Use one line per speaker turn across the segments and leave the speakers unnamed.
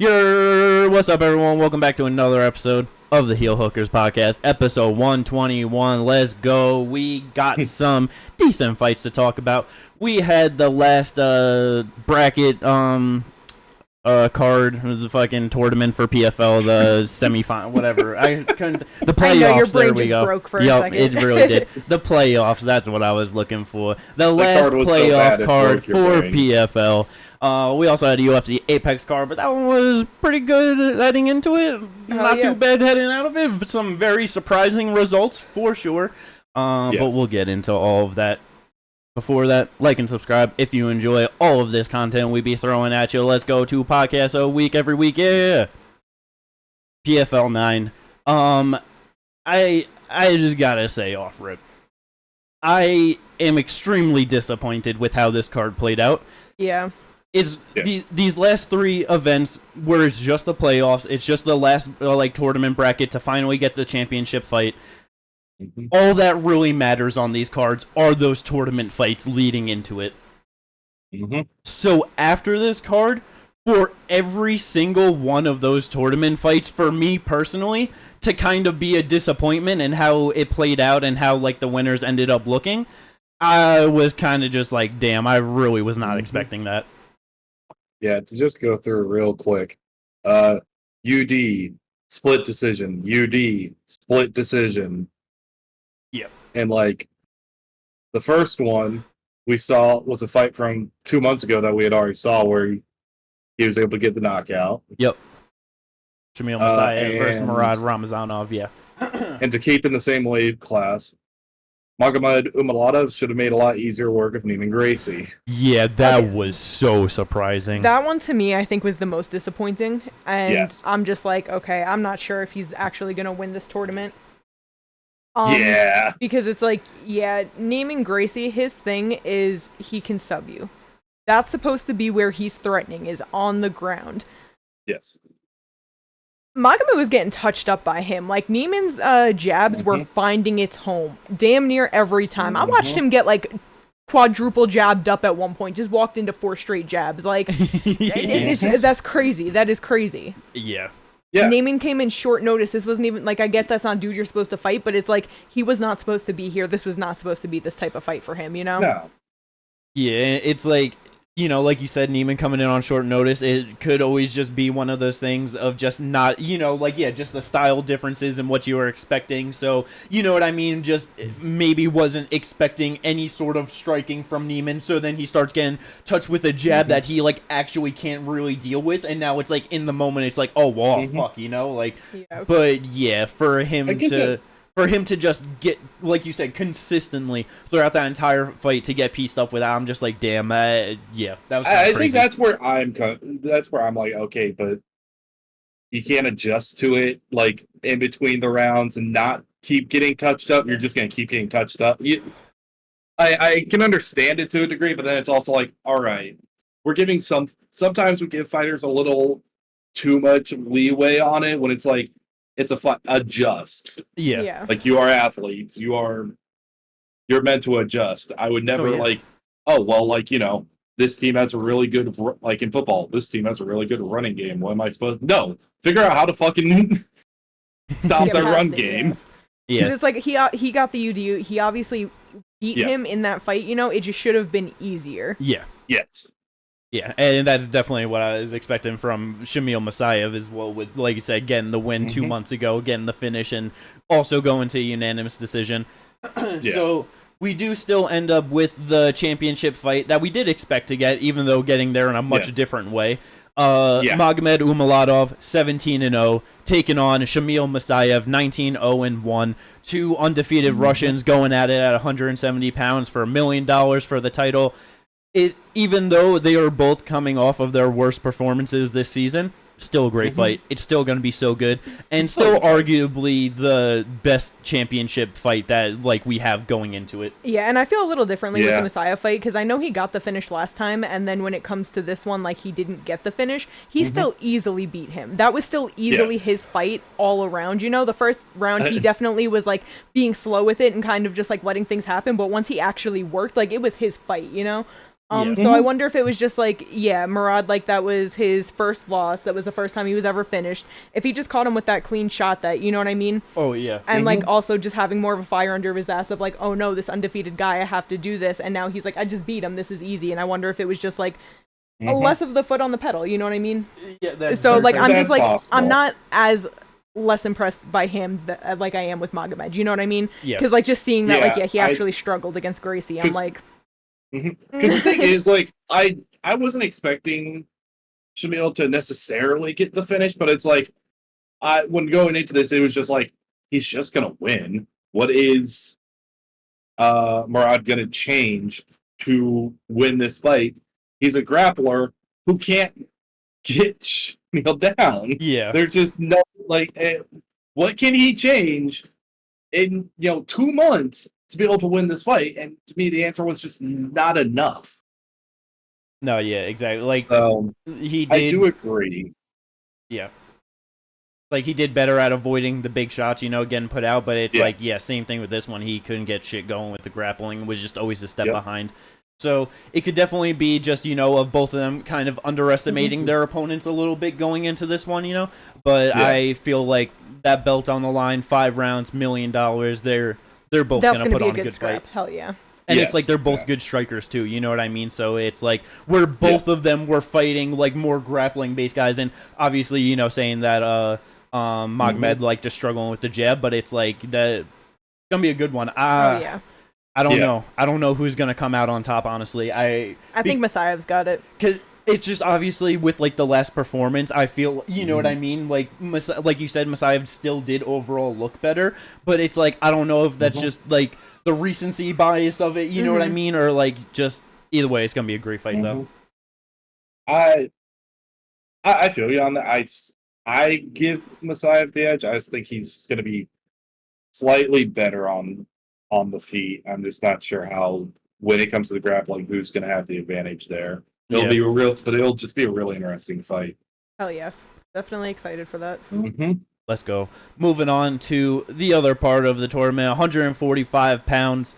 What's up, everyone? Welcome back to another episode of the Heel Hookers podcast, episode 121. Let's go. We got some decent fights to talk about. We had the last bracket card, the fucking tournament for PFL, the semifinal, whatever. I couldn't. The playoffs.
I know, your brain
there we
just
go.
broke for a second.
It really did. The playoffs. That's what I was looking for. The last playoff card for PFL. We also had a UFC Apex card, but that one was pretty good heading into it. Not too bad heading out of it. But some very surprising results for sure. But we'll get into all of that. Before that, like and subscribe if you enjoy all of this content we be throwing at you. Let's go to podcast a week every week. Yeah. PFL 9. I just gotta say off rip, I am extremely disappointed with how this card played out.
Yeah.
These last three events where it's just the playoffs, it's just the last tournament bracket to finally get the championship fight. Mm-hmm. All that really matters on these cards are those tournament fights leading into it. Mm-hmm. So after this card, for every single one of those tournament fights, for me personally, to kind of be a disappointment in how it played out and how the winners ended up looking, I was kind of just like, damn, I really was not expecting that.
Yeah, to just go through real quick. UD, split decision. UD, split decision.
Yep.
And the first one we saw was a fight from 2 months ago that we had already saw where he was able to get the knockout.
Yep. Shamil Messiah versus Murad Ramazanov, yeah.
And to keep in the same weight class, Magomed Umalatov should have made a lot easier work of Neiman Gracie.
Yeah, that was so surprising.
That one to me, I think, was the most disappointing. And
yes.
I'm just like, okay, I'm not sure if he's actually going to win this tournament.
Yeah.
Because it's Neiman Gracie, his thing is he can sub you. That's supposed to be where he's threatening, is on the ground.
Yes.
Magomed was getting touched up by him. Neiman's jabs were finding its home damn near every time. I watched him get quadruple jabbed up at one point. Just walked into 4 straight jabs. That's crazy. That is crazy.
Yeah.
Yeah.
Neiman came in short notice. This wasn't even I get that's not dude you're supposed to fight, but it's he was not supposed to be here. This was not supposed to be this type of fight for him, you know?
No.
Yeah, it's like you said, Neiman coming in on short notice, it could always just be one of those things of just not, just the style differences and what you were expecting. So, you know what I mean? Just maybe wasn't expecting any sort of striking from Neiman. So then he starts getting touched with a jab that he actually can't really deal with. And now it's in the moment, it's oh, well, fuck,
Yeah.
But yeah, for him to just get, like you said, consistently throughout that entire fight to get pieced up with that, I'm just damn, yeah, that was kind of crazy.
I think that's where I'm okay, but you can't adjust to it, in between the rounds and not keep getting touched up. You're just going to keep getting touched up. I can understand it to a degree, but then it's also all right, we're giving sometimes we give fighters a little too much leeway on it when it's it's a adjust.
Yeah.
You are athletes. You're meant to adjust. I would never this team has a really good, in football, this team has a really good running game. What am I supposed to? No. Figure out how to fucking stop their run game.
Yeah. Because it's he got the UDU. He obviously beat him in that fight, it just should have been easier.
Yeah.
Yes.
Yeah, and that's definitely what I was expecting from Shamil Messiah as well, with, like you said, getting the win 2 months ago, getting the finish, and also going to a unanimous decision. So we do still end up with the championship fight that we did expect to get, even though getting there in a much different way. Magomed Umalatov, 17-0, taking on Shamil Messiah, 19-0-1. 2 undefeated Russians going at it at 170 pounds for $1 million for the title. Even though they are both coming off of their worst performances this season, still a great fight. It's still going to be so good, and still arguably the best championship fight that we have going into it.
Yeah, and I feel a little differently with the Messiah fight, because I know he got the finish last time, and then when it comes to this one, he didn't get the finish. He still easily beat him. That was still easily his fight all around. The first round he definitely was being slow with it and kind of just letting things happen, but once he actually worked, it was his fight. So I wonder if it was just like, Murad, like that was his first loss. That was the first time he was ever finished. If he just caught him with that clean shot, that, you know what I mean?
Oh, yeah.
And like also just having more of a fire under his ass of like, oh no, this undefeated guy, I have to do this. And now he's like, I just beat him. This is easy. And I wonder if it was just like a less of the foot on the pedal. You know what I mean?
Yeah. That's
so like, I'm just like,
possible.
I'm not as less impressed by him like I am with Magomed. You know what I mean?
Yeah.
Because like just seeing that, he actually struggled against Gracie. I'm like.
Because the thing is, like, I wasn't expecting Shamil to necessarily get the finish, but it's like, when going into this, it was just like, he's just gonna win. What is Murad gonna change to win this fight? He's a grappler who can't get Shamil down.
Yeah.
There's just no, like, what can he change in, 2 months to be able to win this fight? And to me, the answer was just not enough.
No, yeah, exactly. Like, he did.
I do agree.
Yeah. Like, he did better at avoiding the big shots, getting put out, but it's like, same thing with this one. He couldn't get shit going with the grappling, was just always a step behind. So it could definitely be just, of both of them kind of underestimating their opponents a little bit going into this one, But I feel like that belt on the line, 5 rounds, $1 million, they're both going to put on a good
scrap.
fight.
Hell yeah.
And it's like they're both good strikers too, you know what I mean? So it's like where both of them were fighting like more grappling based guys, and obviously, saying that Magomed like just struggling with the jab, but it's like that gonna be a good one. I don't know. I don't know who's gonna come out on top, honestly. I
think Masayev's got it.
Cause it's just obviously with like the last performance, I feel, you know what I mean? Like you said, Masayev still did overall look better, but it's like I don't know if that's just like the recency bias of it, you know what I mean? Or like just either way, it's gonna be a great fight though.
I feel you on that. I give Masayev the edge. I just think he's just gonna be slightly better on the feet. I'm just not sure how, when it comes to the grappling, who's gonna have the advantage there. It'll just be a really interesting fight.
Hell yeah. Definitely excited for that.
Let's go. Moving on to the other part of the tournament, 145 pounds.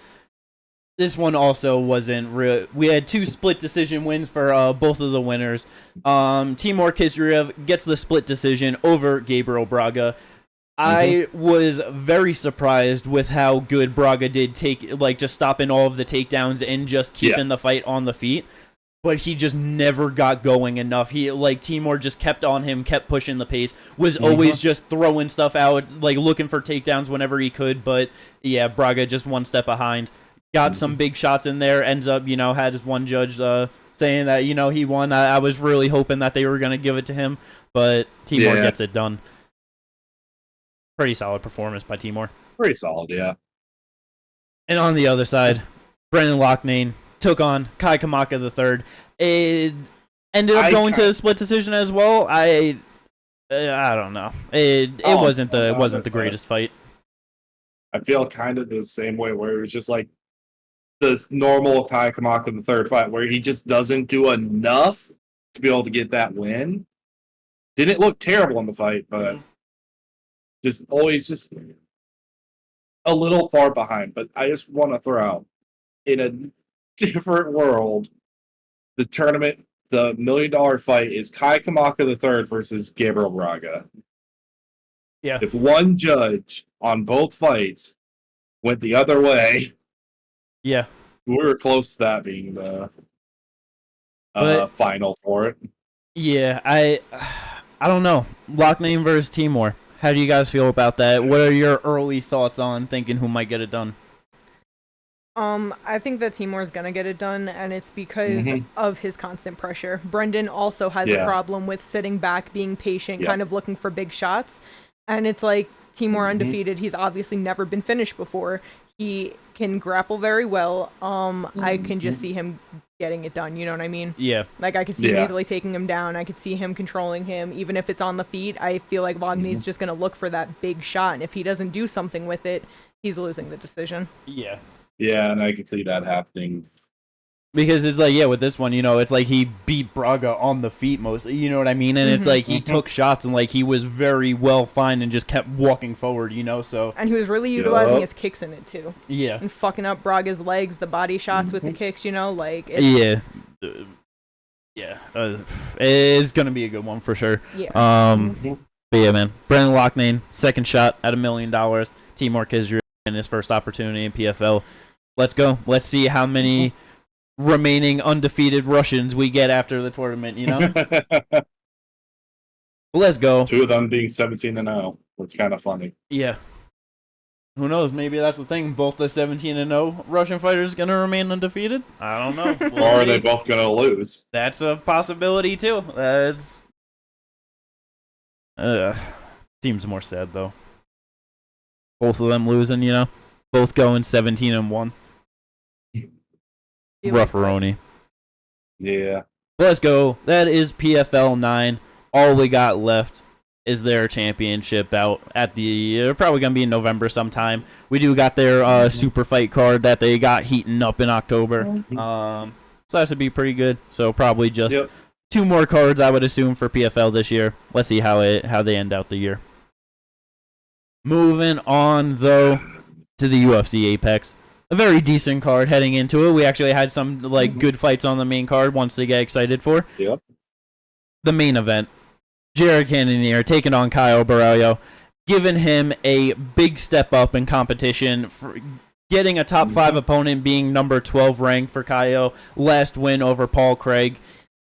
This one also wasn't real. We had 2 split decision wins for both of the winners. Timur Kisriev gets the split decision over Gabriel Braga. I was very surprised with how good Braga did just stopping all of the takedowns and just keeping the fight on the feet. But he just never got going enough. Timur just kept on him, kept pushing the pace, was always just throwing stuff out, like looking for takedowns whenever he could. But yeah, Braga just one step behind. Got some big shots in there. Ends up, had his one judge saying that, he won. I was really hoping that they were going to give it to him, but Timur gets it done. Pretty solid performance by Timur.
Pretty solid, yeah.
And on the other side, Brendan Loughnane took on Kai Kamaka III. It ended up going to a split decision as well. I don't know. It wasn't the greatest fight.
I feel kind of the same way, where it was just like this normal Kai Kamaka III fight where he just doesn't do enough to be able to get that win. Didn't look terrible in the fight, but just always just a little far behind. But I just want to throw out, in a different world, the tournament, the $1 million fight is Kai Kamaka III versus Gabriel Braga.
Yeah.
If one judge on both fights went the other way, we were close to that being the final for it.
Yeah, I don't know. Loughnane versus Timur. How do you guys feel about that? What are your early thoughts on thinking who might get it done?
I think that Timur's gonna get it done, and it's because of his constant pressure. Brendan also has a problem with sitting back, being patient, kind of looking for big shots. And it's like, Timur undefeated, he's obviously never been finished before. He can grapple very well. I can just see him getting it done, you know what I mean?
Yeah.
Like, I could see him easily taking him down. I could see him controlling him. Even if it's on the feet, I feel like Loughnay's just gonna look for that big shot, and if he doesn't do something with it, he's losing the decision.
Yeah.
Yeah, and I could see that happening.
Because it's like, with this one, it's like he beat Braga on the feet mostly, you know what I mean? And it's like he took shots and like he was very well fine and just kept walking forward, so.
And he was really utilizing his kicks in it too.
Yeah.
And fucking up Braga's legs, the body shots with the kicks, like.
Yeah. Yeah, it's gonna be a good one for sure.
Yeah.
But yeah, man, Brendan Loughnane, second shot at $1 million. Timur Khizr in his first opportunity in PFL. Let's go. Let's see how many remaining undefeated Russians we get after the tournament. You know. Let's go.
2 of them being 17-0. That's kind of funny.
Yeah. Who knows? Maybe that's the thing. Both the 17-0 Russian fighters gonna remain undefeated. I don't know. We'll
or are
see.
they both gonna lose?
That's a possibility too. That's seems more sad though. Both of them losing, you know. Both going 17-1. Rougheroni.
Yeah.
Let's go. That is PFL 9. All we got left is their championship out at the probably gonna be in November sometime. We do got their super fight card that they got heating up in October. So that should be pretty good. So probably just 2 more cards I would assume for PFL this year. Let's see how they end out the year. Moving on though to the UFC Apex. A very decent card heading into it. We actually had some good fights on the main card once to get excited for.
Yep.
The main event. Jared Cannonier taking on Caio Borralho, giving him a big step up in competition, for getting a top 5 opponent, being number 12 ranked for Caio, last win over Paul Craig.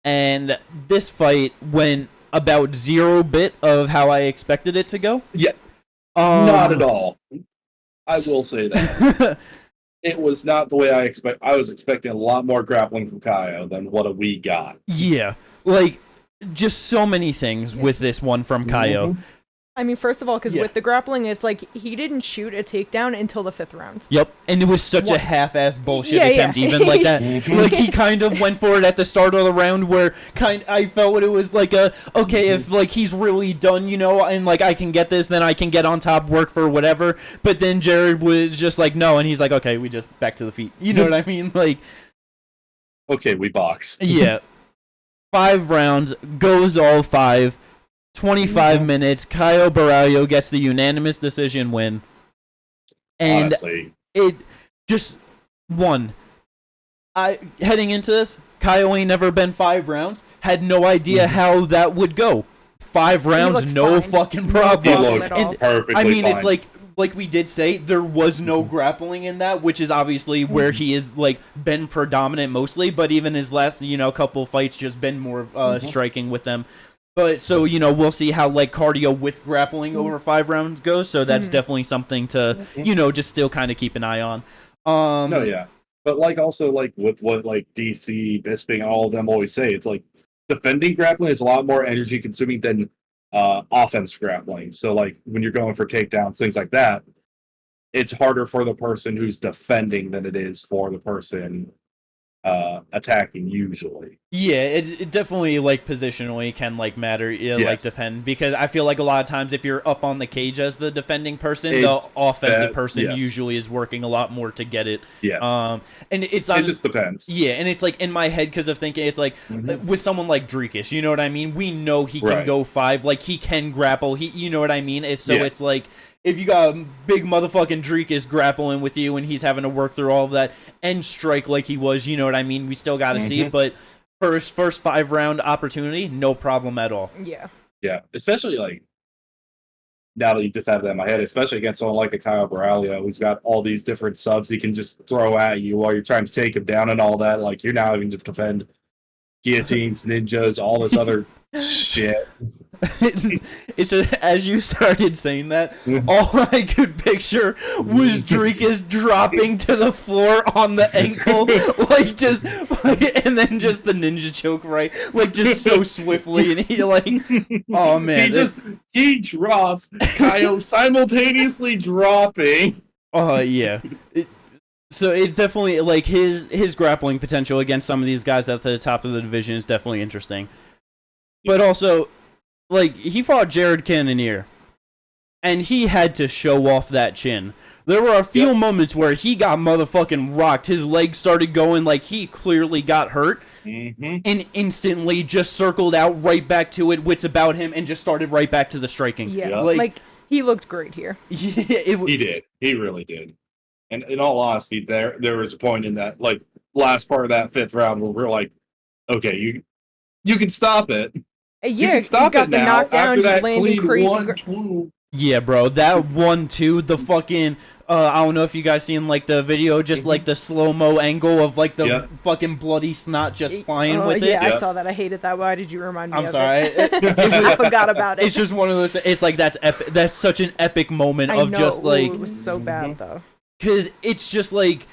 And this fight went about 0 bit of how I expected it to go.
Yeah, not at all. I will say that. It was not the way I expect. I was expecting a lot more grappling from Caio than what we got.
Yeah, just so many things with this one from Caio.
I mean, first of all, because with the grappling, it's he didn't shoot a takedown until the 5th round.
Yep, and it was such a half-ass bullshit attempt, even like that. He kind of went for it at the start of the round, where I felt it was if he's really done, you know, and I can get this, then I can get on top, work for whatever. But then Jared was just no, and he's okay, we just back to the feet. You know what I mean?
Okay, we box.
Yeah. 5 rounds, goes all 5, 25 minutes. Caio Borralho gets the unanimous decision win. And
honestly,
it just won. Heading into this, Caio ain't never been 5 rounds. Had no idea how that would go. 5 rounds, no fucking problem.
He looked perfectly
fine. It's like we did say, there was no grappling in that, which is obviously where he is been predominant mostly, but even his last couple fights just been more striking with them. But so we'll see how cardio with grappling over 5 rounds goes. So that's definitely something to just still kind of keep an eye on.
No, yeah, but also with what DC, Bisping, all of them always say, it's defending grappling is a lot more energy consuming than offense grappling. So when you're going for takedowns, things like that, it's harder for the person who's defending than it is for the person attacking usually.
Yeah, it definitely positionally can matter, depend, because I feel a lot of times if you're up on the cage as the defending person, the offensive person usually is working a lot more to get it.
Yes.
And it
just depends.
Yeah, and it's in my head because of thinking it's with someone like Dreekis, you know what I mean? We know he can go 5, he can grapple. You know what I mean? It's if you got a big motherfucking Dreekis grappling with you and he's having to work through all of that and strike like he was, you know what I mean? We still got to see it, but first 5 round opportunity, no problem at all.
Yeah.
Yeah, especially now that you just have that in my head, especially against someone like a Caio Borralho who's got all these different subs he can just throw at you while you're trying to take him down and all that. You're now having to defend guillotines, ninjas, all this other shit.
It's as you started saying that, all I could picture was Dreekis dropping to the floor on the ankle, and then just the ninja choke, right? Just so swiftly, and he oh man,
he drops, Caio simultaneously dropping.
Yeah. So it's definitely his grappling potential against some of these guys at the top of the division is definitely interesting. But also, he fought Jared Cannonier, and he had to show off that chin. There were a few moments where he got motherfucking rocked. His legs started going he clearly got hurt, and instantly just circled out right back to it, wits about him, and just started right back to the striking.
Yeah, he looked great here.
Yeah, he did. He really did. And in all honesty, there was a point in that last part of that 5th round where we're okay, you can stop it. You
Yeah,
can stop
got
it
the
now
knockdown,
after
just
that
landing
clean
crazy.
1-2.
Yeah, bro, that 1-2, the fucking I don't know if you guys seen like the video, just like the slow-mo angle of like the fucking bloody snot just flying with it.
Yeah, I saw that. I hated that. Why did you remind me
I'm
of
sorry.
it? I forgot about it.
It's just one of those. It's like that's epic. That's such an epic moment
I
of
know.
just like,
it was so bad though.
because it's just like,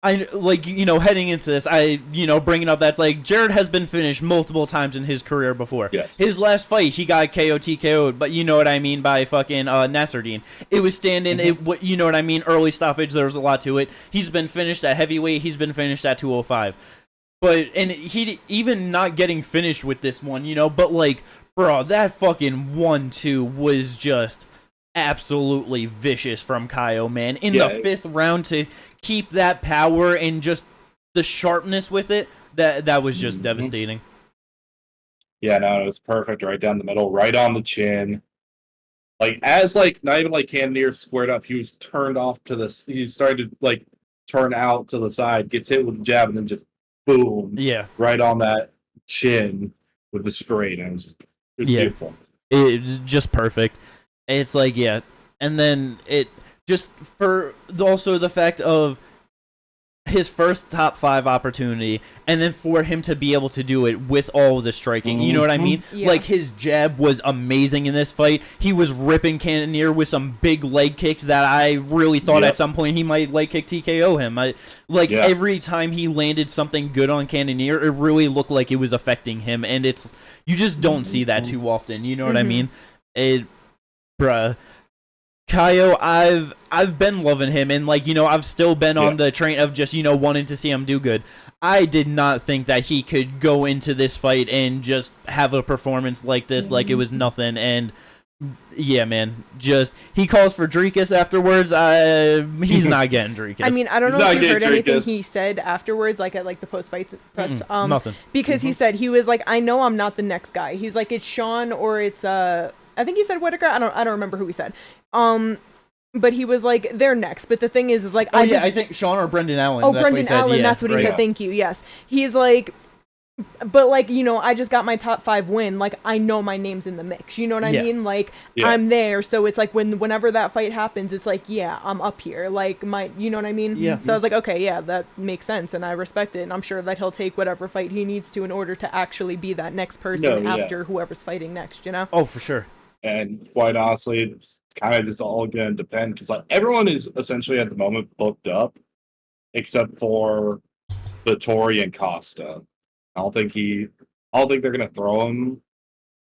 I like, heading into this, bringing up that's like Jared has been finished multiple times in his career before.
Yes.
His last fight, he got KO TKO'd, but you know what I mean by fucking Nasruddin. It was standing. You know what I mean. Early stoppage. There was a lot to it. He's been finished at heavyweight. He's been finished at 205. But and he even not getting finished with this one, But like, bro, that fucking 1-2 was just absolutely vicious from Caio, man. In the 5th round to keep that power and just the sharpness with it, that was just devastating.
Yeah, no, it was perfect right down the middle, right on the chin. Like, as, like, not even like Cannonier squared up, he was turned off to the, he started to, like, turn out to the side, gets hit with the jab, and then just boom.
Yeah.
Right on that chin with the straight, and it was beautiful.
It's just perfect. It's like, yeah. And then it just for also the fact of his first top 5 opportunity, and then for him to be able to do it with all the striking. You know what I mean?
Yeah.
Like, his jab was amazing in this fight. He was ripping Cannonier with some big leg kicks that I really thought at some point he might leg kick TKO him. Every time he landed something good on Cannonier, it really looked like it was affecting him, and you just don't see that too often. You know what I mean? Bruh. Caio, I've been loving him, and I've still been on the train of just wanting to see him do good. I did not think that he could go into this fight and just have a performance like this, like it was nothing. And yeah, man, just he calls for Drekus afterwards. He's not getting Drekus.
I mean, I don't know if you heard anything he said afterwards, like at the post-fight press.
Nothing.
Because he said he was like, I know I'm not the next guy. He's like, it's Sean or it's I think he said Whitaker. I don't remember who he said. But he was like, they're next. But the thing is like,
I think Sean or Brendan Allen.
Oh, Brendan Allen. That's what he said. Thank you. Yes, he's like, but like, I just got my top 5 win. Like, I know my name's in the mix. You know what I mean? Like, I'm there. So it's like whenever that fight happens, it's like, yeah, I'm up here. Like you know what I mean?
Yeah.
So I was like, okay, yeah, that makes sense, and I respect it, and I'm sure that he'll take whatever fight he needs to in order to actually be that next person after whoever's fighting next.
Oh, for sure.
And quite honestly, it's kind of just all going to depend, because like everyone is essentially at the moment booked up, except for Vittori and Costa. I don't think they're going to throw him.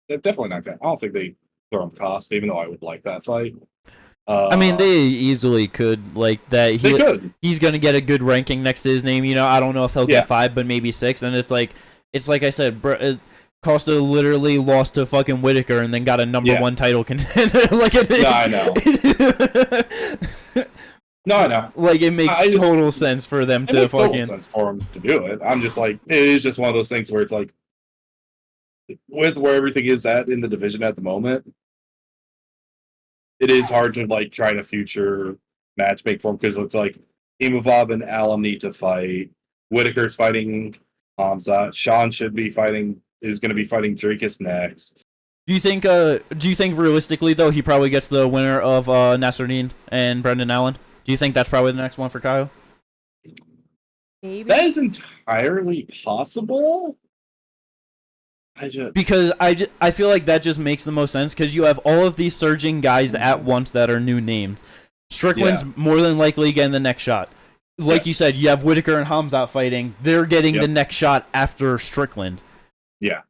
They're definitely not going to. I don't think they throw him Costa, even though I would like that fight.
I mean, they easily could, like that.
They could.
He's going to get a good ranking next to his name. I don't know if he'll get 5, but maybe 6. And it's like I said, Costa literally lost to fucking Whitaker and then got a number 1 title contender.
I know. No, I know.
Like, it makes total sense for them to fucking.
It makes total sense for them to do it. I'm just like, it is just one of those things where it's like, with where everything is at in the division at the moment, it is hard to like try to future matchmake for him, because it's like Imavov and Allen need to fight. Whitaker's fighting Hamza. Sean is going to be fighting Drakus next.
Do you think realistically though he probably gets the winner of Nasruddin and Brendan Allen? Do you think that's probably the next one for Caio?
Maybe.
That is entirely possible.
Because I feel like that just makes the most sense, because you have all of these surging guys at once that are new names. Strickland's more than likely getting the next shot. Like you said, you have Whitaker and Hamzat fighting. They're getting the next shot after Strickland.
Yeah.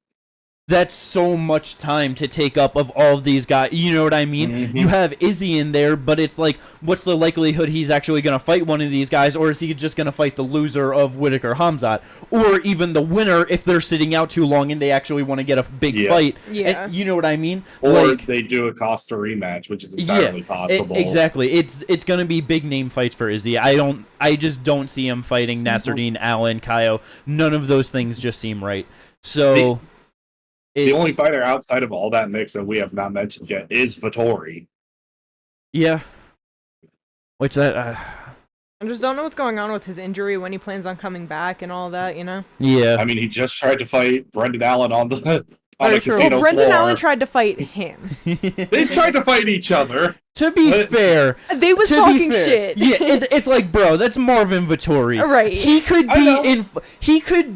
That's so much time to take up of all of these guys. You know what I mean?
Mm-hmm.
You have Izzy in there, but it's like, what's the likelihood he's actually going to fight one of these guys, or is he just going to fight the loser of Whitaker Hamzat, or even the winner if they're sitting out too long and they actually want to get a big fight?
Yeah.
And, you know what I mean?
Or they do a Costa rematch, which is entirely possible.
Exactly. It's going to be big name fights for Izzy. I just don't see him fighting Nasruddin, Allen, Caio. None of those things just seem right. So.
The only fighter outside of all that mix that we have not mentioned yet is Vittori.
Yeah. Which
I just don't know what's going on with his injury, when he plans on coming back and all that,
Yeah.
I mean, he just tried to fight Brendan Allen on the
Very true.
casino
Well, Brendan
floor.
Allen tried to fight him.
They tried to fight each other.
To be fair,
They was talking shit.
Yeah, it's like, bro, that's Marvin Vittori.
Right.
He could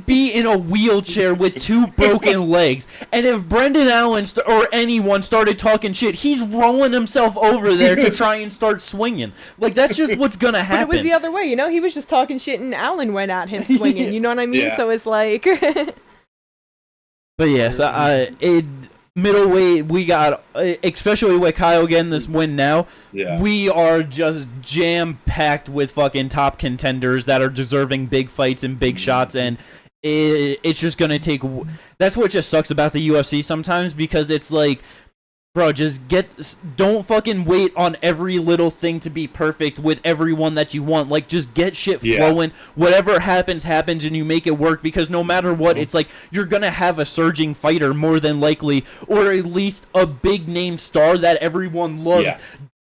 be in a wheelchair with 2 broken legs, and if Brendan Allen or anyone started talking shit, he's rolling himself over there to try and start swinging. Like, that's just what's gonna happen.
But it was the other way, He was just talking shit, and Allen went at him swinging. You know what I mean?
Yeah.
So it's like.
But yes, middleweight, we got, especially with Caio getting this win now, we are just jam-packed with fucking top contenders that are deserving big fights and big shots, and it's just going to take... That's what just sucks about the UFC sometimes, because it's like, bro, don't fucking wait on every little thing to be perfect with everyone that you want. Like, just get shit flowing. Whatever happens, and you make it work, because no matter what, it's like, you're gonna have a surging fighter, more than likely, or at least a big name star that everyone loves,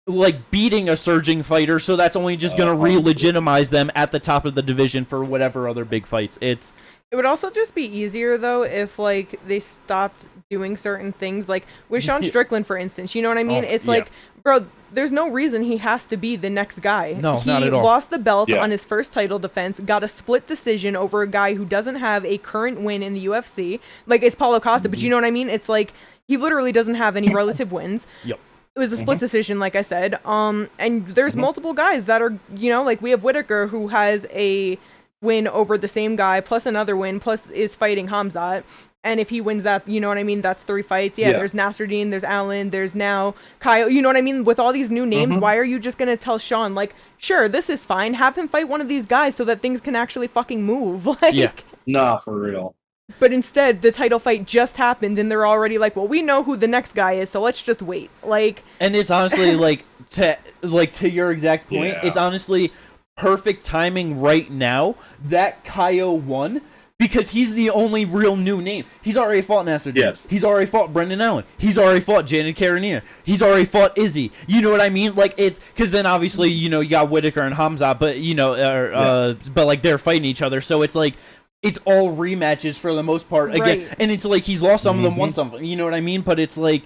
like, beating a surging fighter, so that's only just gonna re-legitimize them at the top of the division for whatever other big fights. It
would also just be easier, though, if, like, they stopped doing certain things, like with Sean Strickland, for instance. You know what I mean? It's like, bro, there's no reason he has to be the next guy.
No, not at all.
He lost the belt on his first title defense, got a split decision over a guy who doesn't have a current win in the UFC. Like, it's Paulo Costa, but you know what I mean? It's like, he literally doesn't have any relative wins.
Yep.
It was a split decision, like I said. And there's multiple guys that are, like, we have Whitaker, who has a win over the same guy, plus another win, plus is fighting Hamzat. And if he wins that, you know what I mean? That's 3 fights. Yeah, there's Nasruddin, there's Allen, there's now Caio. You know what I mean? With all these new names, why are you just going to tell Sean, like, sure, this is fine. Have him fight one of these guys so that things can actually fucking move. Like,
Nah, for real.
But instead, the title fight just happened, and they're already like, well, we know who the next guy is, so let's just wait. Like,
and it's honestly, to your exact point, it's honestly perfect timing right now that Caio won, because he's the only real new name. He's already fought Nasruddin.
Yes.
He's already fought Brendan Allen. He's already fought Janet Cannonier. He's already fought Izzy. You know what I mean? Like, it's because then obviously, you got Whitaker and Hamzat, but but like they're fighting each other, so it's like it's all rematches for the most part again, and it's like he's lost some of them, won some. You know what I mean? But it's like,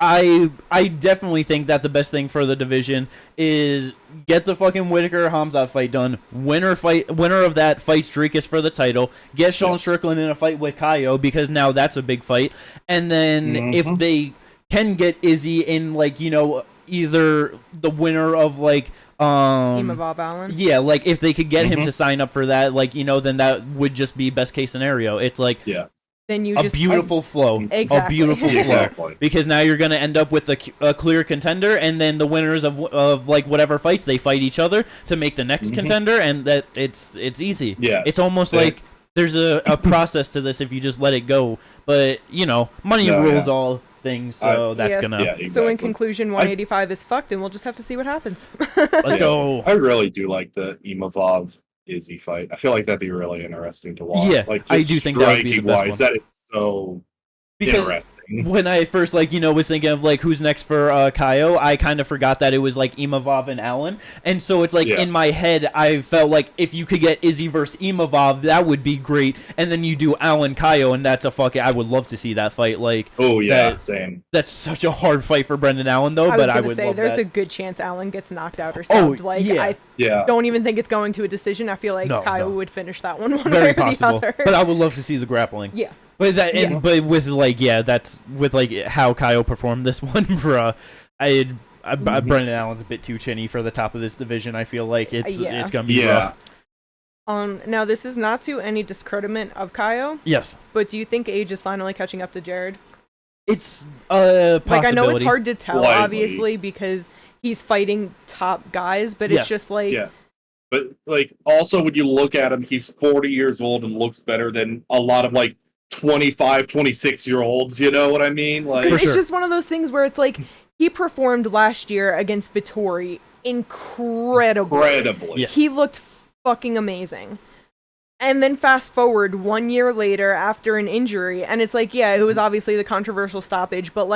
I definitely think that the best thing for the division is get the fucking Whitaker Hamzat fight done. Winner of that fight streak is for the title. Get Sean Strickland in a fight with Caio, because now that's a big fight. And then if they can get Izzy in, like, either the winner of like
Imavov Allen.
Yeah, like if they could get him to sign up for that, like, then that would just be best case scenario. It's like
then you
a beautiful flow.
Exactly.
A beautiful flow.
Exactly.
Because now you're going to end up with a clear contender, and then the winners of like whatever fights they fight each other to make the next contender, and that it's easy.
Yeah.
It's almost like there's a process to this if you just let it go. But, money rules all things, so that's going to...
exactly.
So in conclusion, 185 is fucked, and we'll just have to see what happens.
Let's go.
I really do like the Imavov Izzy fight. I feel like that'd be really interesting to watch.
Yeah,
like,
I do think that would be the best one.
That is so interesting.
When I first, was thinking of, who's next for Caio, I kind of forgot that it was, Imavov and Allen. And so it's, in my head, I felt like if you could get Izzy versus Imavov, that would be great. And then you do Allen Caio, and that's I would love to see that fight.
Same.
That's such a hard fight for Brendan Allen, though, but I would
say,
love
there's
that.
a good chance Allen gets knocked out or something. I don't even think it's going to a decision. I feel like Caio would finish that one
Very
way or
possible.
the other.
But I would love to see the grappling.
Yeah.
But but with that's with how Caio performed this one, bro. Brendan Allen's a bit too chinny for the top of this division. I feel like it's gonna be rough.
Now this is not to any discreditment of Caio.
Yes.
But do you think age is finally catching up to Jared?
It's a possibility.
I know it's hard to tell,
Slightly.
obviously, because he's fighting top guys, but it's just
But also when you look at him, he's 40 years old and looks better than a lot of 25, 26-year-olds, you know what I mean?
It's just one of those things where it's he performed last year against Vittori incredibly.
Yes.
He looked fucking amazing. And then fast forward 1 year later after an injury, and it's it was obviously the controversial stoppage, but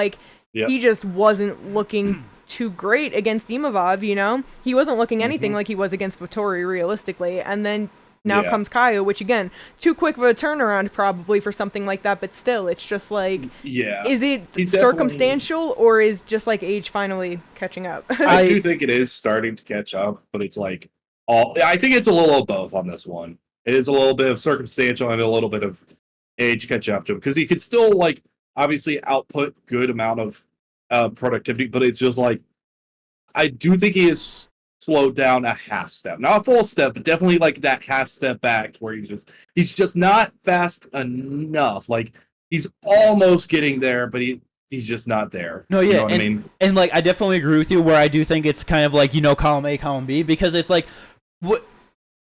he just wasn't looking too great against Imavov, you know? He wasn't looking anything like he was against Vettori, realistically. And then now comes Caio, which, again, too quick of a turnaround probably for something like that, but still, it's just like, is it circumstantial, or is just like age finally catching up?
I do think it is starting to catch up, but it's like, I think it's a little of both on this one. It is a little bit of circumstantial and a little bit of age catch up to him, because he could still, like, obviously output good amount of productivity, but it's just like, I do think he is slowed down a half step, not a full step, but definitely like that half step back, where he's just not fast enough. Like, he's almost getting there, but he's just not there.
No, yeah,
you know what I mean?
And like, I definitely agree with you, where I do think it's kind of like, you know, column A, column B, because it's like,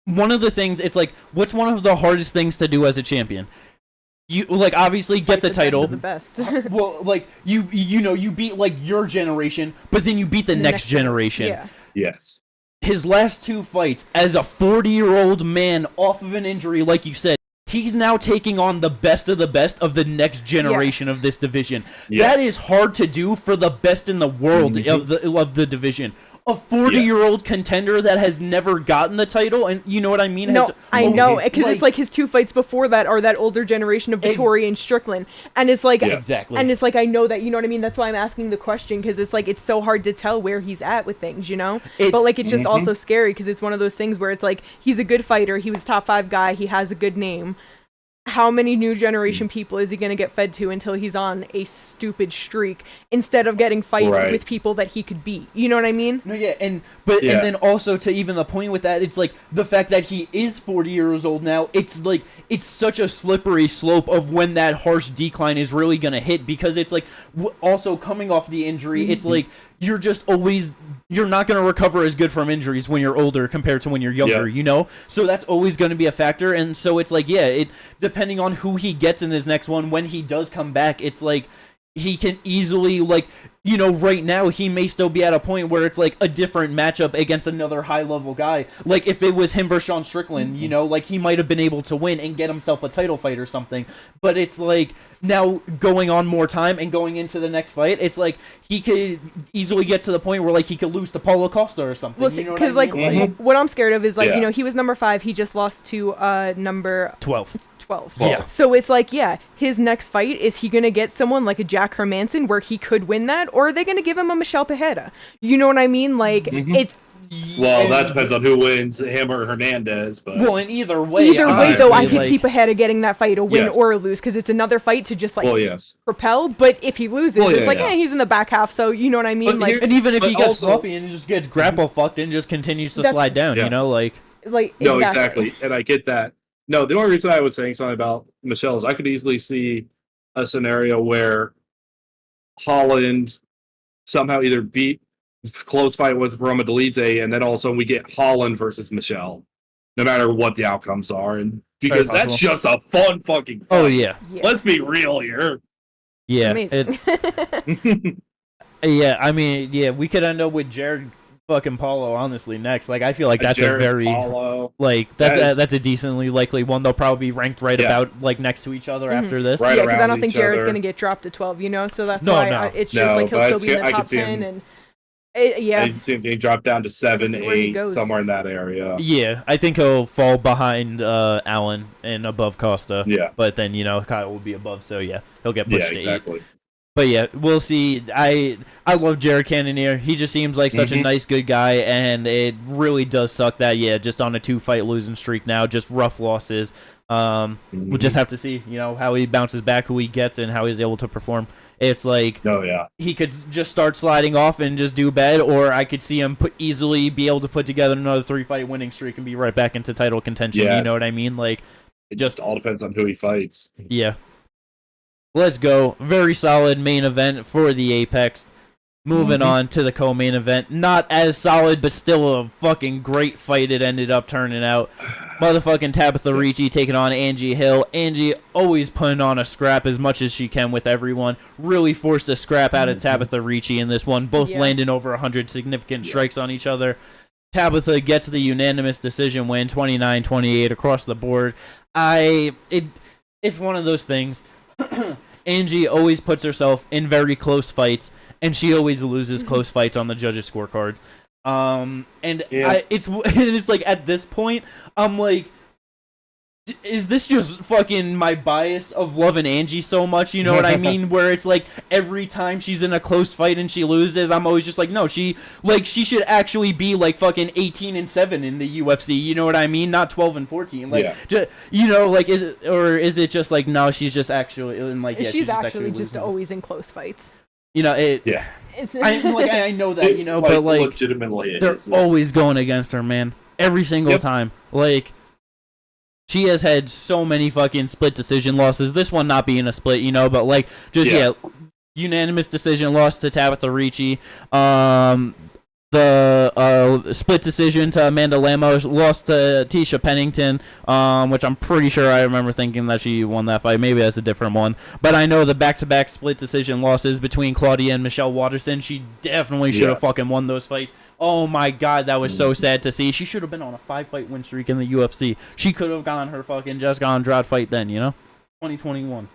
one of the things, it's like, what's one of the hardest things to do as a champion? You, like, obviously get the title.
The best.
Well, like, you know, you beat, like, your generation, but then you beat the next generation.
Yeah.
Yes.
His last 2 fights as a 40-year-old man off of an injury, like you said, he's now taking on the best of the next generation of this division. That is hard to do for the best in the world of the division. A 40-year-old contender that has never gotten the title, and you know what I mean?
No, I know, because it's like his 2 fights before that are that older generation of Vettori and Strickland, and it's like
exactly,
and it's like, I know that, you know what I mean. That's why I'm asking the question, because it's like, it's so hard to tell where he's at with things, you know. But like, it's just also scary, because it's one of those things where it's like, he's a good fighter, he was top 5 guy, he has a good name. How many new generation people is he going to get fed to until he's on a stupid streak, instead of getting fights with people that he could beat? You know what I mean?
No, yeah, and then also, to even the point with that, it's like the fact that he is 40 years old now. It's like, it's such a slippery slope of when that harsh decline is really going to hit, because it's like, also coming off the injury, it's like, you're not going to recover as good from injuries when you're older compared to when you're younger, you know? So that's always going to be a factor. And so it's like, depending on who he gets in his next one, when he does come back, it's like, he can easily, like, you know, right now he may still be at a point where it's like a different matchup against another high-level guy. Like, if it was him versus Sean Strickland, you know, like, he might have been able to win and get himself a title fight or something. But it's like, now going on more time and going into the next fight, it's like, he could easily get to the point where, like, he could lose to Paulo Costa or something.
Well,
you know
because,
what I mean?
like, what I'm scared of is, like, you know, he was number 5, he just lost to number
12.
Yeah. So it's like, his next fight, is he going to get someone like a Jack Hermanson where he could win that, or are they going to give him a Michelle Pajeda? You know what I mean? Like, it's...
Well, that depends on who wins, him or Hernandez. But
well, in either way,
though, I could see Pajeda getting that fight, a win or a lose, because it's another fight to just, like, propel. But if he loses, it's like, he's in the back half, so you know what I mean?
But
like,
and even if he gets fluffy and just gets grapple fucked and just continues to slide down, you know, like...
No, exactly. And I get that. No, the only reason I was saying something about Michelle is I could easily see a scenario where Holland somehow either beat close fight with Roma Delite, and then also we get Holland versus Michelle, no matter what the outcomes are, and because that's just a fun fucking fight.
Oh yeah.
Let's be real here.
Yeah, it's yeah. I mean, we could end up with Jared fucking Paulo, honestly, next. Like, I feel like that's
Jared
a very
Paulo.
Like, that's a decently likely one. They'll probably be ranked about like next to each other after this.
Right,
because I don't think Jared's gonna get dropped to 12, you know, so that's why it's just like he'll still be in the top 10, and
I can see him getting dropped down to 7, 8, somewhere in that area.
Yeah, I think he'll fall behind Allen and above Costa.
Yeah,
but then, you know, Kyle will be above, so he'll get pushed to 8.
Exactly.
But we'll see. I love Jared Cannonier. He just seems like such a nice, good guy, and it really does suck that, just on a 2-fight losing streak now, just rough losses. We'll just have to see, you know, how he bounces back, who he gets, and how he's able to perform. It's like, he could just start sliding off and just do bad, or I could see him easily be able to put together another 3-fight winning streak and be right back into title contention. You know what I mean? Like,
it just all depends on who he fights.
Yeah. Let's go. Very solid main event for the Apex. Moving on to the co-main event. Not as solid, but still a fucking great fight it ended up turning out. Motherfucking Tabitha Ricci taking on Angie Hill. Angie always putting on a scrap as much as she can with everyone. Really forced a scrap out of Tabitha Ricci in this one. Both landing over 100 significant strikes on each other. Tabitha gets the unanimous decision win, 29-28 across the board. It's one of those things. Angie always puts herself in very close fights, and she always loses close fights on the judges' scorecards. It's like at this point, I'm like, is this just fucking my bias of loving Angie so much? You know what I mean? Where it's like every time she's in a close fight and she loses, I'm always just like, no, she should actually be like fucking 18-7 in the UFC. You know what I mean? Not 12-14. Like, is it just like, no, she's just actually
she's actually just always in close fights.
You know it.
Yeah.
I know that, you know, but like
legitimately,
they're always going against her, man. Every single time. Like, she has had so many fucking split decision losses. This one not being a split, you know, but like unanimous decision loss to Tabitha Ricci. The split decision to Amanda Lemos, lost to Tisha Pennington, which I'm pretty sure I remember thinking that she won that fight. Maybe that's a different one. But I know the back-to-back split decision losses between Claudia and Michelle Watterson. She definitely should have fucking won those fights. Oh my god, that was so sad to see. She should have been on a 5-fight win streak in the UFC. She could have gone her fucking Jessica Andrade fight then, you know? 2021.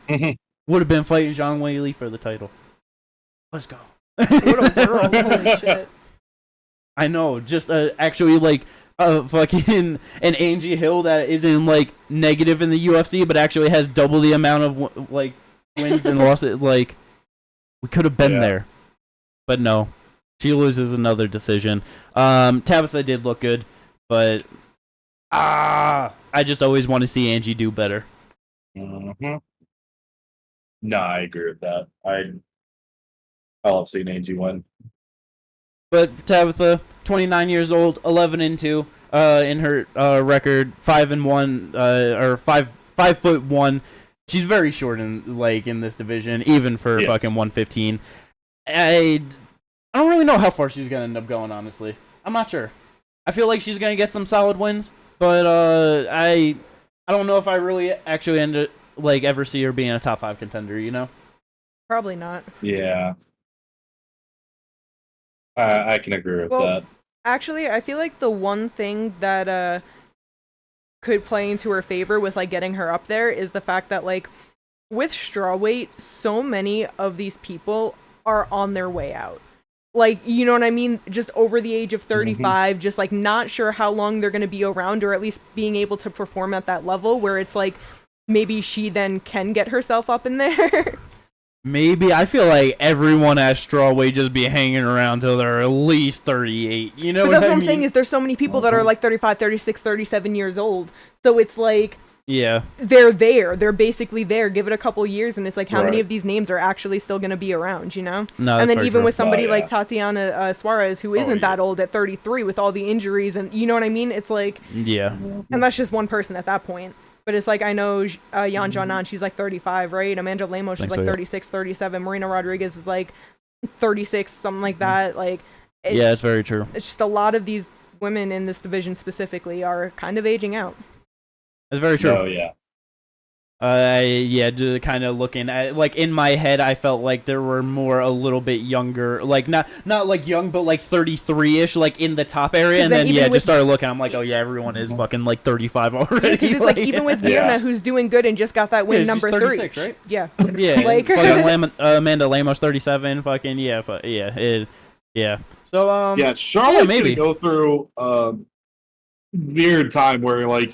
Would have been fighting Zhang Weili for the title. Let's go.
What a world. Holy shit.
I know, just actually like fucking an Angie Hill that isn't like negative in the UFC, but actually has double the amount of like wins and losses. Like, we could have been there, but no, she loses another decision. Tabitha did look good, but I just always want to see Angie do better.
No, I agree with that. I love seeing Angie win.
But Tabitha, 29 years old, 11-2 in her record, 5-1 or 5'1". She's very short in this division, even for fucking 115. I don't really know how far she's gonna end up going. Honestly, I'm not sure. I feel like she's gonna get some solid wins, but I don't know if I really actually ever see her being a top 5 contender. You know?
Probably not.
Yeah. I can agree with that.
Actually, I feel like the one thing that could play into her favor with like getting her up there is the fact that like with strawweight, so many of these people are on their way out. Like, you know what I mean? Just over the age of 35, just like not sure how long they're going to be around, or at least being able to perform at that level where it's like maybe she then can get herself up in there.
Maybe. I feel like everyone at strawweight just be hanging around till they're at least 38. You know what I mean?
That's what I'm saying is there's so many people that are like 35, 36, 37 years old. So it's like, they're there. They're basically there. Give it a couple years, and it's like how many of these names are actually still going to be around, you know?
No,
and then even with somebody like Tatiana Suarez, who isn't that old at 33 with all the injuries, and you know what I mean? It's like, and that's just one person at that point. But it's like, I know Yan Jianan, she's like 35, right? Amanda Lemos, she's like 36, 37. Marina Rodriguez is like 36, something like that. Like,
it's very true.
It's just a lot of these women in this division specifically are kind of aging out.
That's very true.
Oh, yeah.
Just kind of looking at like in my head, I felt like there were more a little bit younger, like not like young, but like 33-ish, like in the top area, and then just started looking. I'm like, oh yeah, everyone is fucking like 35 already.
Because it's like even with Virna, who's doing good and just got that win number 36, 3, right? Yeah,
like Amanda Lemos 37, fucking So
Charlotte's gonna go through weird time where like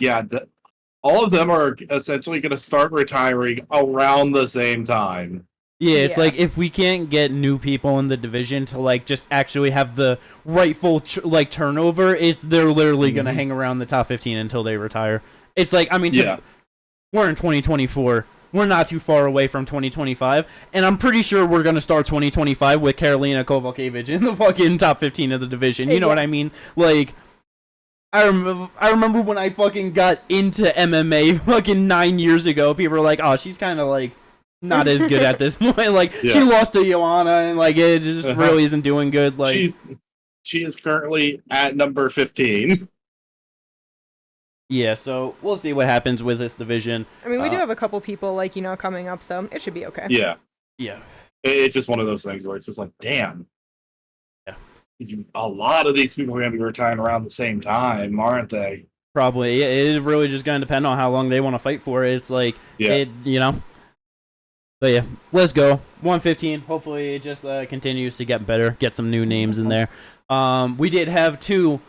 all of them are essentially going to start retiring around the same time.
Yeah, it's like if we can't get new people in the division to like just actually have the rightful turnover, they're literally going to hang around the top 15 until they retire. It's like, I mean, we're in 2024. We're not too far away from 2025, and I'm pretty sure we're going to start 2025 with Karolina Kowalkiewicz in the fucking top 15 of the division. You know what I mean? Like, I remember when I fucking got into MMA fucking 9 years ago, people were like, oh, she's kind of like not as good at this point. Like, she lost to Joanna, and like it just really isn't doing good. Like,
she is currently at number 15.
Yeah, so we'll see what happens with this division.
I mean, we do have a couple people like, coming up, so it should be okay.
Yeah.
It's just one of those things where it's just like, damn.
Yeah.
A lot of these people are going to be retiring around the same time, aren't they?
Probably. It is really just going to depend on how long they want to fight for. It's like, So But yeah, let's go. 115. Hopefully it just continues to get better. Get some new names in there. We did have The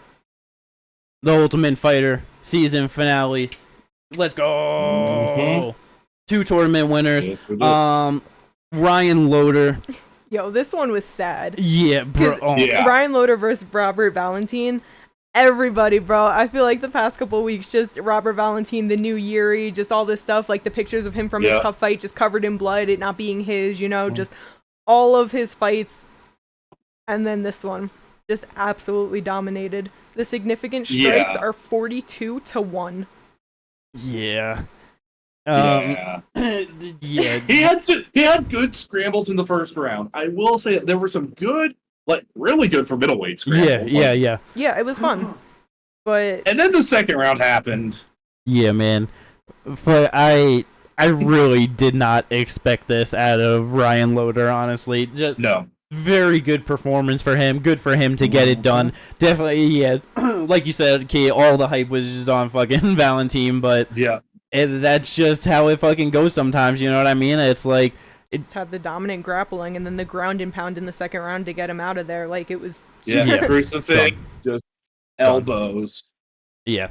Ultimate Fighter season finale. Let's go. 2 tournament winners.
Yes, we did.
Ryan Loader.
Yo, this one was sad.
Yeah, bro.
Yeah.
Ryan Loader versus Robert Valentine. Everybody, bro. I feel like the past couple weeks, just Robert Valentine, the new Yuri, just all this stuff, like the pictures of him from his tough fight, just covered in blood, it not being his, just all of his fights. And then this one, just absolutely dominated. The significant strikes are 42-1.
Yeah.
Yeah.
Yeah.
He had good scrambles in the first round. I will say that there were some good, really good for middleweight scrambles.
Yeah.
Yeah, it was fun. But
And then the second round happened.
Yeah, man. But I really did not expect this out of Ryan Loader, honestly. Just
No.
very good performance for him. Good for him to get it done. Definitely, yeah. Like you said, Key, all the hype was just on fucking Valentine, but
Yeah.
that's just how it fucking goes sometimes, you know what I mean? It's like...
just had the dominant grappling and then the ground and pound in the second round to get him out of there. Like, it was...
Yeah. Crucifix, just elbows.
Yeah.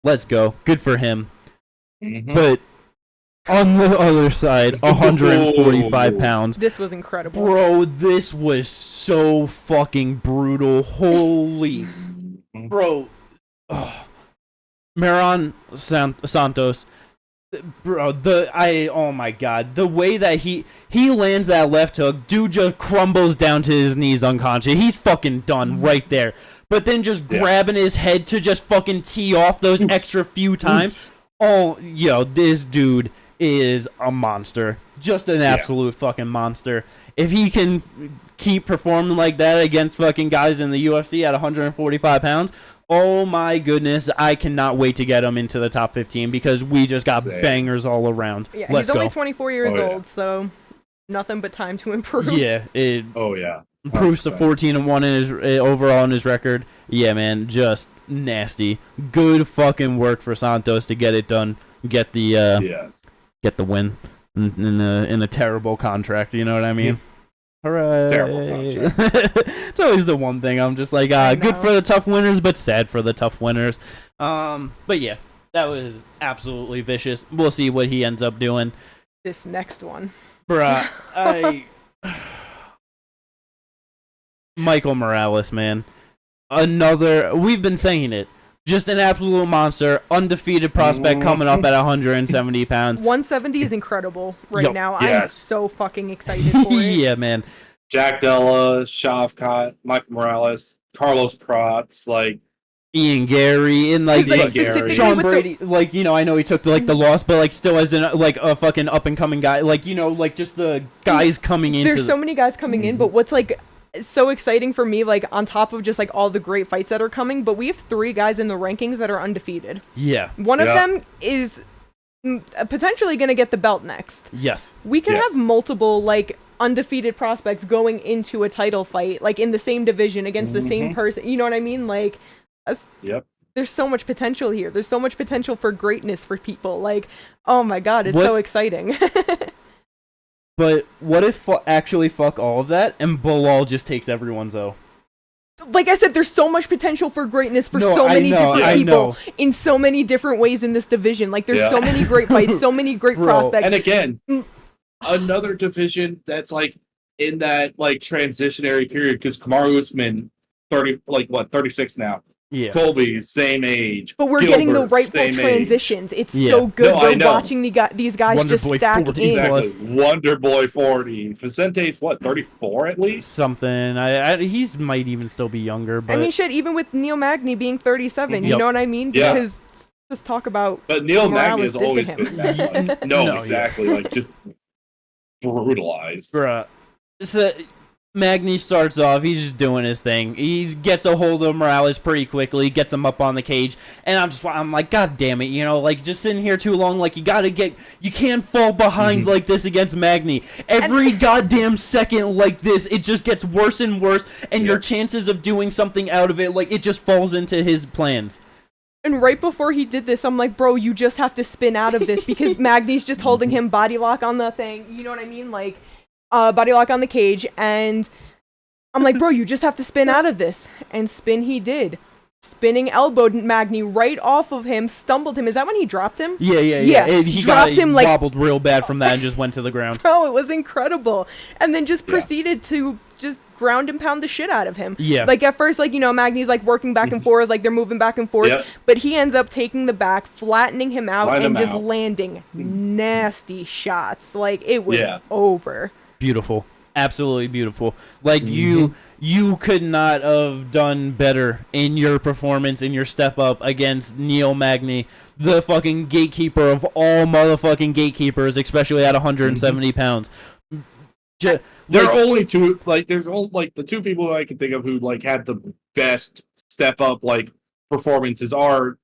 Let's go. Good for him.
Mhm.
But on the other side, 145 pounds.
This was incredible.
Bro, this was so fucking brutal. Holy... Bro. Maron Santos... Bro, oh my god, the way that he lands that left hook, dude just crumbles down to his knees unconscious. He's fucking done right there. But then just grabbing his head to just fucking tee off those extra few times. Oh, this dude is a monster. Just an absolute fucking monster. If he can keep performing like that against fucking guys in the UFC at 145 pounds, oh my goodness, I cannot wait to get him into the top 15 because we just got bangers all around.
Yeah,
Let's
he's only
go.
24 years old, so nothing but time to improve.
Yeah, it improves to
100%.
14-1 in his overall in his record. Yeah, man, just nasty. Good fucking work for Santos to get it done. Get the get the win in a terrible contract. You know what I mean? Hooray!
Terrible contract.
It's always the one thing I'm just like, good for the tough winners, but sad for the tough winners. But yeah, that was absolutely vicious. We'll see what he ends up doing.
This next one,
Bruh, Michael Morales, man. We've been saying it. Just an absolute monster, undefeated prospect coming up at 170 pounds.
170 is incredible right now.
Yes.
I'm so fucking excited for it.
Yeah, man.
Jack Della, Shavkat, Michael Morales, Carlos Prats,
Ian Gary, and
He's,
Ian
specifically
Sean
with
Brady, I know he took the loss, but still as a fucking up and coming guy, just the guys coming into.
There's so many guys coming in, but what's so exciting for me, on top of just all the great fights that are coming, but we have 3 guys in the rankings that are undefeated.
Yeah.
One of them is potentially going to get the belt next.
Yes.
We can have multiple undefeated prospects going into a title fight, in the same division against the same person. You know what I mean?
Yep.
There's so much potential here. There's so much potential for greatness for people. Oh my god, it's so exciting.
But what if actually fuck all of that and Bilal just takes everyone's O?
Like I said, there's so much potential for greatness for
No,
so
I
many
know,
different
I
people
know.
in so many different ways in this division. There's so many great fights, so many great
Bro,
prospects.
And again, another division that's in that transitionary period because Kamaru Usman 36 now.
Yeah.
Colby's same age.
But we're
Gilbert,
getting the rightful
same
transitions. It's
Yeah.
so good.
No, I
We're
know.
watching these guys
Wonder
just
Boy
stack
40
in.
Exactly. Wonder Boy 40. Vicente's 34 at least?
Something. He's might even still be younger, but
I mean, shit, even with Neil Magny being 37, you
Yep.
know what I mean?
Yeah.
Because just talk about
But Neil Magny
Morales
has
did to
always
him.
been that one. No,
No,
exactly. Just brutalized.
bruh. So, Magny starts off, he's just doing his thing. He gets a hold of Morales pretty quickly, gets him up on the cage, and I'm like, God damn it, just sitting here too long, you can't fall behind like this against Magny. Every goddamn second like this, it just gets worse and worse, and your chances of doing something out of it, it just falls into his plans.
And right before he did this, I'm like, bro, you just have to spin out of this because Magny's just holding him body lock on the thing. You know what I mean? Like, body lock on the cage. And I'm like, bro, you just have to spin out of this. And spin he did. Spinning elbowed Magny right off of him, stumbled him. Is that when he dropped him?
Yeah. He dropped him, like, wobbled real bad from that and just went to the ground.
Bro, it was incredible. And then just proceeded to just ground and pound the shit out of him.
Yeah.
Like, at first, like, you know, Magny's, like, working back and forth, like, they're moving back and forth.
Yep.
But he ends up taking the back, flattening him out,
Line
and
him
just
out.
landing nasty shots. Like, it was over.
Beautiful. Absolutely beautiful. Like, you could not have done better in your performance, in your step up against Neil Magny, the fucking gatekeeper of all motherfucking gatekeepers, especially at 170 pounds.
There are only two, like, there's only, like, the two people I can think of who, like, had the best step up, like, performances are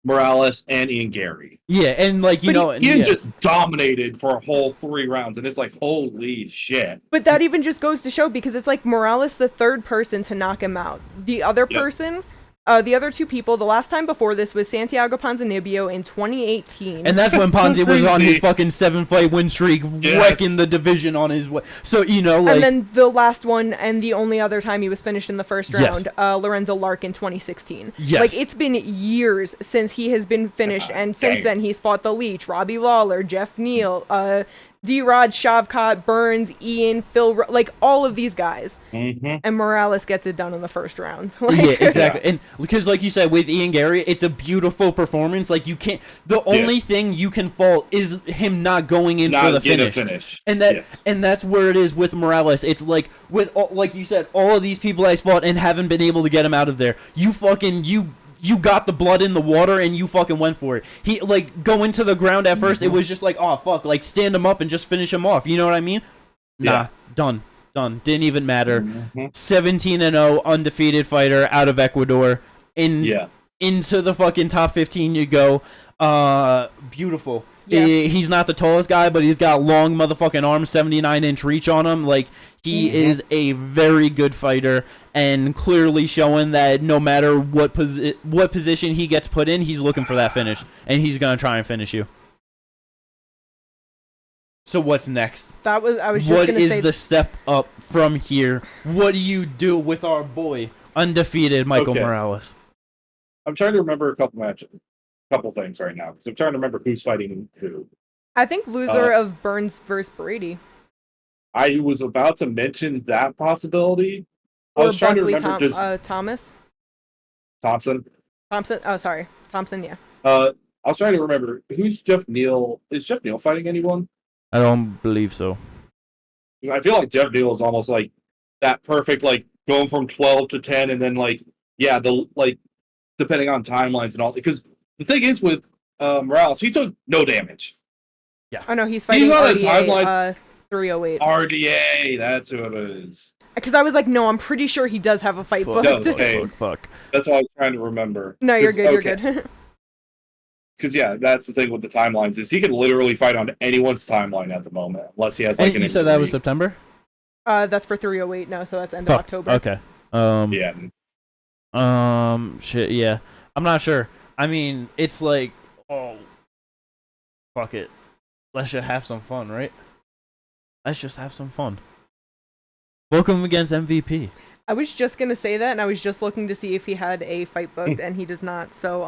Morales and Ian Gary.
Yeah, and, like, you know...
Ian just dominated for a whole 3 rounds, and it's like, holy shit.
But that even just goes to show, because it's like Morales, the third person to knock him out. The other person... the other two people, the last time before this was Santiago Ponzinibbio in 2018.
And that's when Ponzi was on his fucking 7-fight win streak, wrecking the division on his way. So, you know, like...
And then the last one, and the only other time he was finished in the first round, Lorenzo Lark in 2016.
Yes.
Like, it's been years since he has been finished, and since then he's fought The Leech, Robbie Lawler, Jeff Neal, D-Rod, Shavkat, Burns, Ian, Phil, like, all of these guys. And Morales gets it done in the first round. Like,
yeah, exactly. And because, like you said, with Ian Gary, it's a beautiful performance. Like, you can't... The only thing you can fault is him not going in for the finish. And and that's where it is with Morales. It's like, with, like you said, all of these people I fought and haven't been able to get him out of there. You fucking... You got the blood in the water and you fucking went for it. He, like, going to the ground at first, it was just like, oh, fuck, like, stand him up and just finish him off. You know what I mean? Nah, done. Didn't even matter. 17-0, undefeated fighter out of Ecuador. Into the fucking top 15 you go. Beautiful. Yeah. He's not the tallest guy, but he's got long motherfucking arms, 79-inch reach on him. Like, he is a very good fighter, and clearly showing that no matter what position he gets put in, he's looking for that finish, and he's gonna try and finish you. So what's next?
I was just
what
gonna
is
say
the step up from here? What do you do with our boy, undefeated Michael Morales?
I'm trying to remember a couple things right now, because I'm trying to remember who's fighting who.
I think loser of Burns versus Brady.
I was about to mention that possibility. I
Or
was trying
Buckley
to remember
Thomas?
Thompson.
Oh, sorry. Thompson, yeah.
I was trying to remember, who's Jeff Neal? Is Jeff Neal fighting anyone?
I don't believe so.
'Cause I feel like Jeff Neal is almost like that perfect, like, going from 12 to 10, and then, like, depending on timelines and all. Because the thing is with Morales, he took no damage.
Yeah. Oh, no, he's fighting
on a
RDA,
timeline.
308.
RDA, that's who it is.
Because I was like, no, I'm pretty sure he does have a fight booked.
Fuck.
That's what I was trying to remember.
No, you're good, you're good.
Because, that's the thing with the timelines, is he can literally fight on anyone's timeline at the moment, unless he has, like,
and you said that was September?
That's for 308, no, so that's end of October.
Okay. Shit, yeah. I'm not sure. I mean, it's like, oh, fuck it. Let's just have some fun, right? Let's just have some fun. Book him against MVP.
I was just gonna say that, and I was just looking to see if he had a fight booked, and he does not. So,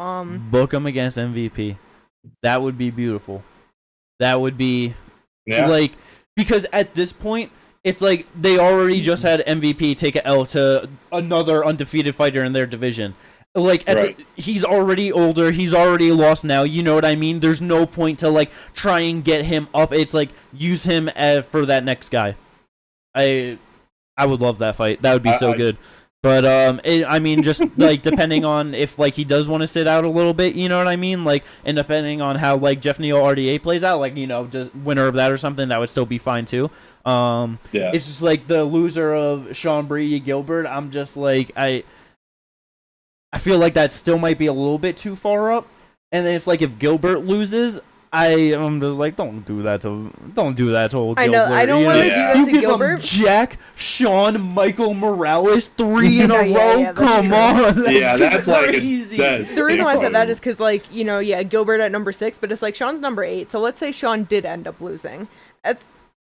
book him against MVP. That would be beautiful. That would be, like, because at this point, it's like they already just had MVP take a L to another undefeated fighter in their division. Like, he's already older. He's already lost now. You know what I mean? There's no point to, like, try and get him up. It's like, use him for that next guy. I would love that fight. That would be so good. But, I mean, just, like, depending on if, like, he does want to sit out a little bit, you know what I mean? Like, and depending on how, like, Jeff Neal RDA plays out, like, you know, just winner of that or something, that would still be fine, too. It's just, like, the loser of Sean Brady Gilbert, I'm just, like, I feel like that still might be a little bit too far up. And then it's like, if Gilbert loses, I'm just like, don't do that to old Gilbert.
I know. I don't want to do that
You
to
give
Gilbert.
him Jack, Shawn, Michael Morales 3 in a row.
Yeah,
Come on.
That's like
crazy.
The reason why I said that is because, like, Gilbert at number 6, but it's like Sean's number 8. So let's say Sean did end up losing.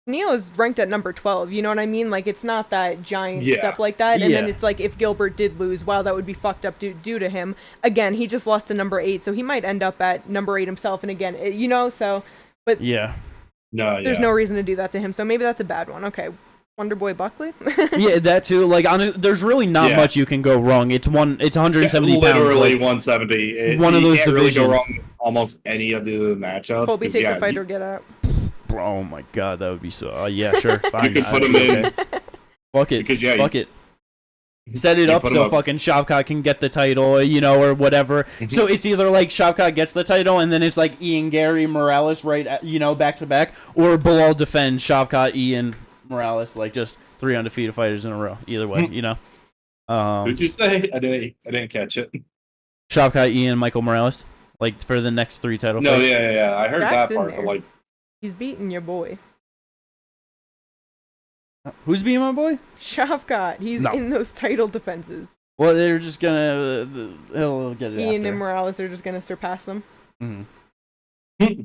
Neil is ranked at number 12. You know what I mean? Like, it's not that giant step like that. And then it's like, if Gilbert did lose, wow, that would be fucked up due to him. Again, he just lost to number 8, so he might end up at number 8 himself. And again, but there's no reason to do that to him. So maybe that's a bad one. Okay. Wonderboy Buckley?
Yeah, that too. Like, there's really not much you can go wrong. It's 170 pounds.
Literally
like,
170.
One of those
can't
divisions.
Really go wrong almost any of the matchups.
Colby, take the fight or get out.
Oh my god, that would be so. Yeah, sure, fine.
You could put him in.
Fuck it.
Because,
fuck it. Set it up so fucking Shavkat can get the title, or whatever. So it's either like Shavkat gets the title and then it's like Ian, Gary, Morales, right? Back to back, or Bilal defends Shavkat, Ian, Morales, like just 3 undefeated fighters in a row. Either way,
Who'd you say? I didn't catch it.
Shavkat, Ian, Michael Morales, like for the next 3 title fights.
No, yeah. I heard
That's
that part, but like.
He's beating your boy.
Who's beating my boy?
Shavkat. He's in those title defenses.
Well, they're just gonna. He'll get it.
Ian
after.
and Morales are just gonna surpass them.
Mm-hmm.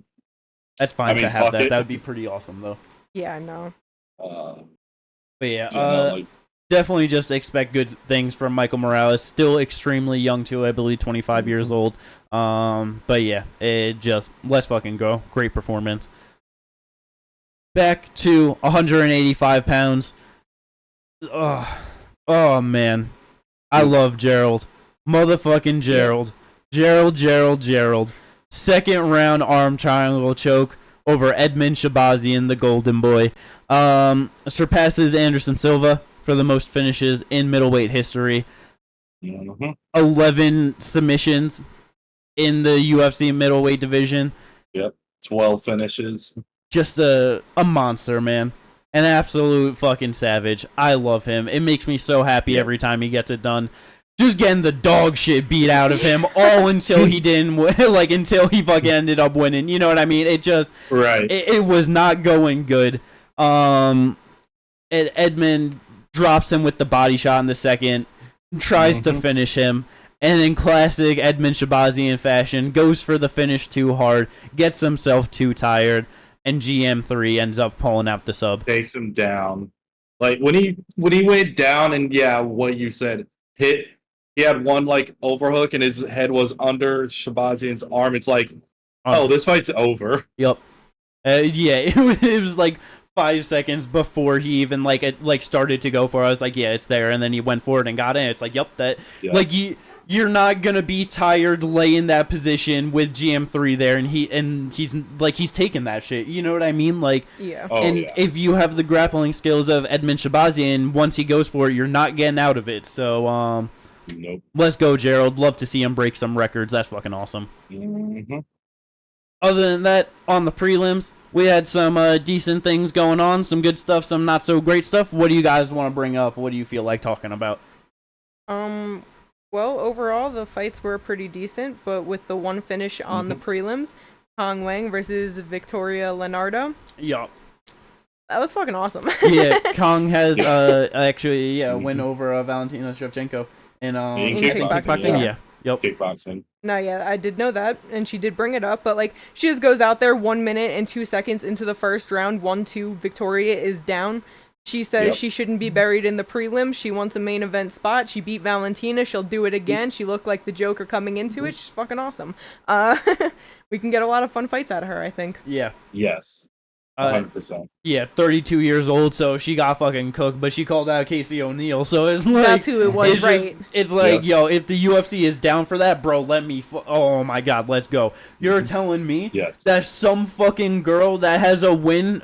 That's fine to have that.
It.
That would be pretty awesome, though.
Yeah, I know.
But yeah, definitely just expect good things from Michael Morales. Still extremely young too, I believe 25 years old. But yeah, let's fucking go. Great performance. Back to 185 pounds. Oh man. I love Gerald. Motherfucking Gerald. Gerald. Second round arm triangle choke over Edmund Shabazian, the golden boy. Surpasses Anderson Silva for the most finishes in middleweight history. 11 submissions in the UFC middleweight division.
Yep. 12 finishes.
Just a monster, man. An absolute fucking savage. I love him. It makes me so happy every time he gets it done. Just getting the dog shit beat out of him all until he didn't, until he fucking ended up winning. You know what I mean? It just, it was not going good. Edmund drops him with the body shot in the second, tries to finish him, and in classic Edmund Shabazian fashion, goes for the finish too hard, gets himself too tired, and GM3 ends up pulling out the sub.
Takes him down. Like when he went down and what you said, he had one like overhook and his head was under Shabazian's arm. It's like, this fight's over.
Yep. It was like 5 seconds before he even started to go for it. I was like, it's there, and then he went for it and got it. It's like, you're not gonna be tired laying that position with GM3 there, and he's taking that shit. You know what I mean? If you have the grappling skills of Edmund Shabazian, once he goes for it, you're not getting out of it. So
nope.
Let's go, Gerald. Love to see him break some records. That's fucking awesome. Other than that, on the prelims, we had some decent things going on, some good stuff, some not so great stuff. What do you guys want to bring up? What do you feel like talking about?
Well, overall, the fights were pretty decent, but with the one finish on the prelims, Kong Wang versus Victoria Leonardo.
Yeah.
That was fucking awesome.
Kong has win over Valentina Shevchenko in
kickboxing.
Yeah. Yep.
Kickboxing.
No, I did know that, and she did bring it up, but she just goes out there 1 minute and 2 seconds into the first round, 1-2, Victoria is down. She says she shouldn't be buried in the prelim. She wants a main event spot. She beat Valentina. She'll do it again. She looked like the Joker coming into it. She's fucking awesome. We can get a lot of fun fights out of her, I think.
Yeah.
Yes. 100%.
32 years old, so she got fucking cooked, but she called out Casey O'Neill, so it's like...
That's who it was, right?
It's like, yo, if the UFC is down for that, bro, let me... oh my god, let's go. You're telling me that some fucking girl that has a win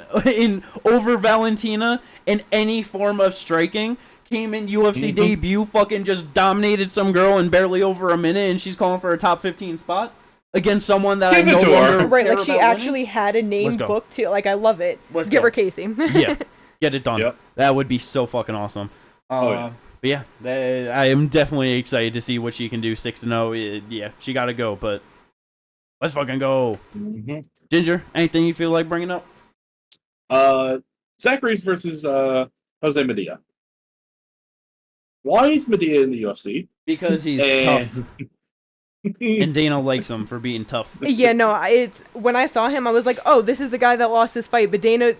over Valentina in any form of striking came in UFC debut, fucking just dominated some girl in barely over a minute, and she's calling for a top 15 spot? Against someone that I no longer
right, like she actually had a name booked too. Like I love it. Give her Casey.
Yeah, get it done. Yep. That would be so fucking awesome. But yeah, I am definitely excited to see what she can do. 6-0. Yeah, she got to go. But Let's fucking go.
Mm-hmm.
Ginger, anything you feel like bringing up?
Zach Reese versus Jose Medina. Why is Medina in the UFC?
Because he's tough. And Dana likes him for being tough.
Yeah, no, it's when I saw him, I was like, oh, this is the guy that lost his fight. But Dana's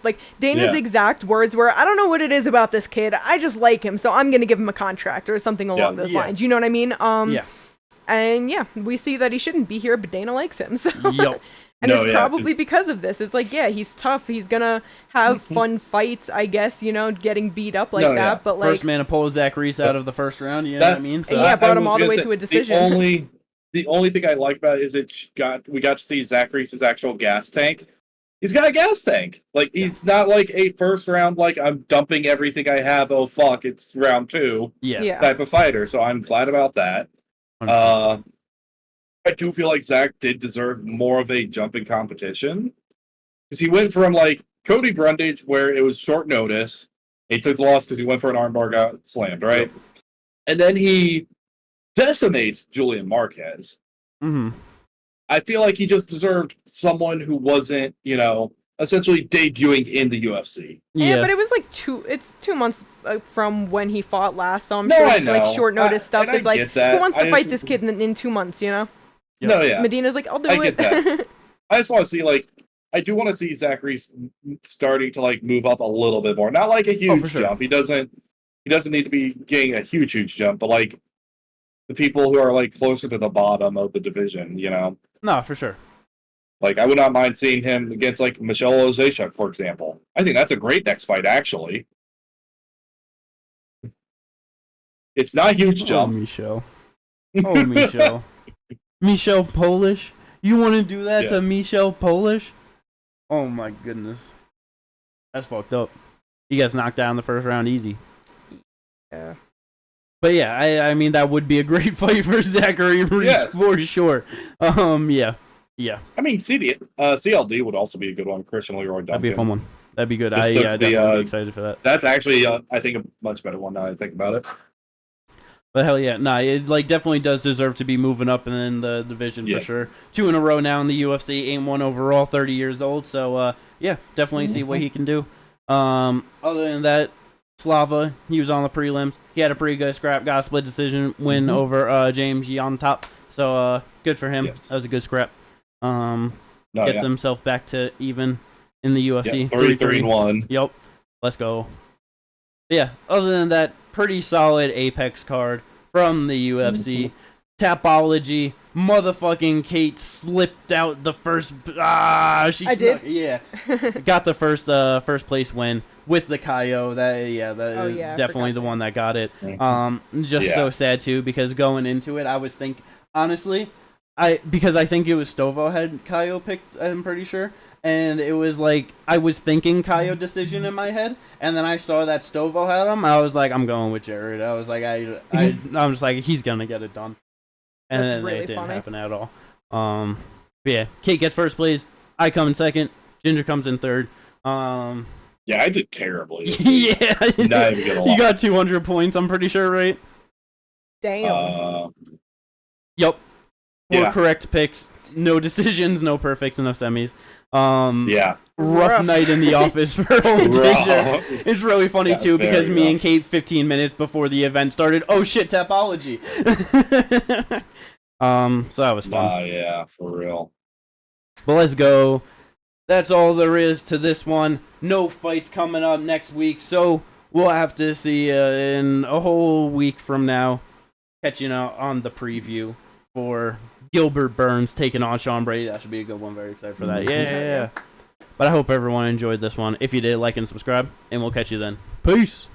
exact words were, I don't know what it is about this kid. I just like him, so I'm gonna give him a contract or something along those lines. You know what I mean?
Yeah.
And yeah, we see that he shouldn't be here, but Dana likes him. So.
Yep.
And it's probably because of this. It's like, yeah, he's tough. He's gonna have fun fights, I guess. You know, getting beat up like that. Yeah. But like,
first man to pull Zach Reese out of the first round. You know what I mean?
So brought him all the way to a decision.
The only thing I like about it is we got to see Zach Reese's actual gas tank. He's got a gas tank. Like, he's not like a first round, like, I'm dumping everything I have, oh fuck, it's round 2 type of fighter. So I'm glad about that. I do feel like Zach did deserve more of a jumping competition. Because he went from, like, Cody Brundage, where it was short notice. He took the loss because he went for an armbar, got slammed, right? Yep. And then he decimates Julian Marquez.
Mm-hmm.
I feel like he just deserved someone who wasn't, essentially debuting in the UFC.
Yeah, but it was like 2 months from when he fought last, so I'm sure it's like short notice stuff. It's like, who wants to fight this kid in 2 months, you know?
Yep. No, yeah.
Medina's like, I'll do
it.
I
get that. I just want to see, like, I do want to see Zach Reese starting to, like, move up a little bit more. Not like a huge jump. He doesn't need to be getting a huge jump, but, like, the people who are, like, closer to the bottom of the division, you know?
No, for sure.
Like, I would not mind seeing him against, like, Michelle Ozachuk, for example. I think that's a great next fight, actually. It's not a huge jump.
Michelle. Oh, Michelle. Michelle Polish? You want to do that to Michelle Polish? Oh, my goodness. That's fucked up. He gets knocked down in the first round easy.
Yeah.
But yeah, I mean, that would be a great fight for Zachary Reese for sure. Yeah.
I mean, CLD would also be a good one. Christian Leroy Duncan.
That'd be a fun one. That'd be good. I'd definitely be excited for that.
That's actually, I think, a much better one now that I think about it.
But hell yeah, it like definitely does deserve to be moving up in the division for sure. 2 in a row now in the UFC, ain't one overall, 30 years old. So yeah, definitely see what he can do. Other than that, Slava, he was on the prelims. He had a pretty good scrap, got a split decision win over James Yi on top. So good for him. Yes. That was a good scrap. Gets himself back to even in the UFC.
3-3-1.
Yep. Let's go. Yeah, other than that, pretty solid Apex card from the UFC. Tapology. Motherfucking Kate slipped out the first. She
did.
Yeah, got the first place win with the Caio. That definitely the one that got it. So sad too, because going into it, I was honestly, because I think it was Stovo had Caio picked. I'm pretty sure. And it was like, I was thinking Caio decision in my head, and then I saw that Stovo had him. I was like, I'm going with Jared. I was like, I'm just like, he's gonna get it done. And
that's
then
really
it didn't
funny.
happen at all. But yeah, Kate gets first place. I come in second. Ginger comes in third.
Yeah, I did terribly.
Yeah,
not even gonna lie.
You got 200 points. I'm pretty sure, right?
Damn.
Yep. 4 correct picks. No decisions. No perfects. No semis. Rough night in the office for old Ginger. It's really funny too because me and Kate 15 minutes before the event started. Oh shit, Tapology. So that was fun.
Yeah, for real.
But let's go. That's all there is to this one. No fights coming up next week, so we'll have to see in a whole week from now. Catching out on the preview for Gilbert Burns taking on Sean Brady. That should be a good one. Very excited for that. Yeah. But I hope everyone enjoyed this one. If you did, like and subscribe, and we'll catch you then. Peace.